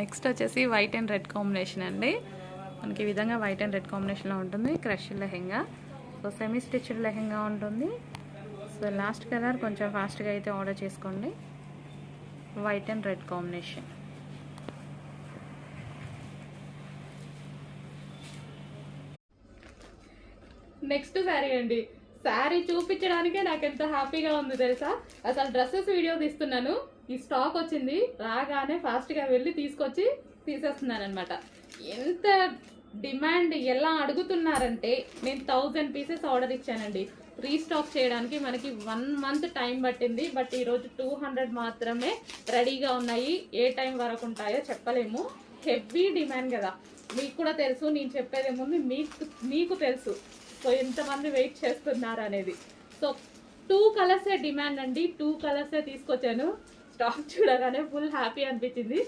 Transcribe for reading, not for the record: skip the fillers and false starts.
Next వచ్చేసి white and red combination అండి. మనకి ఈ విధంగా వైట్ అండ్ రెడ్ కాంబినేషన్లో ఉంటుంది. Crush lehenga, so semi stitched lehenga ఉంటుంది. సో లాస్ట్ కలర్ కొంచెం ఫాస్ట్గా అయితే ఆర్డర్ చేసుకోండి. White and red combination. Next sari అండి. శారీ చూపించడానికే నాకు ఎంత హ్యాపీగా ఉంది తెలుసా. అసలు డ్రెస్సెస్ వీడియో తీస్తున్నాను, ఈ స్టాక్ వచ్చింది, రాగానే ఫాస్ట్గా వెళ్ళి తీసుకొచ్చి తీసేస్తున్నాను అనమాట. ఎంత డిమాండ్, ఎలా అడుగుతున్నారంటే నేను 1000 పీసెస్ ఆర్డర్ ఇచ్చానండి. రీస్టాక్ చేయడానికి మనకి 1 మంత్ టైం పట్టింది. బట్ ఈరోజు 200 మాత్రమే రెడీగా ఉన్నాయి. ఏ టైం వరకు ఉంటాయో చెప్పలేము. హెవీ డిమాండ్ కదా, మీకు కూడా తెలుసు. నేను చెప్పేదేముంది, మీకు తెలుసు. సో ఎంతమంది వెయిట్ చేస్తున్నారు అనేది. సో 2 కలర్సే డిమాండ్ అండి, 2 కలర్సే తీసుకొచ్చాను. స్టాక్ చూడగానే ఫుల్ హ్యాపీ అనిపించింది.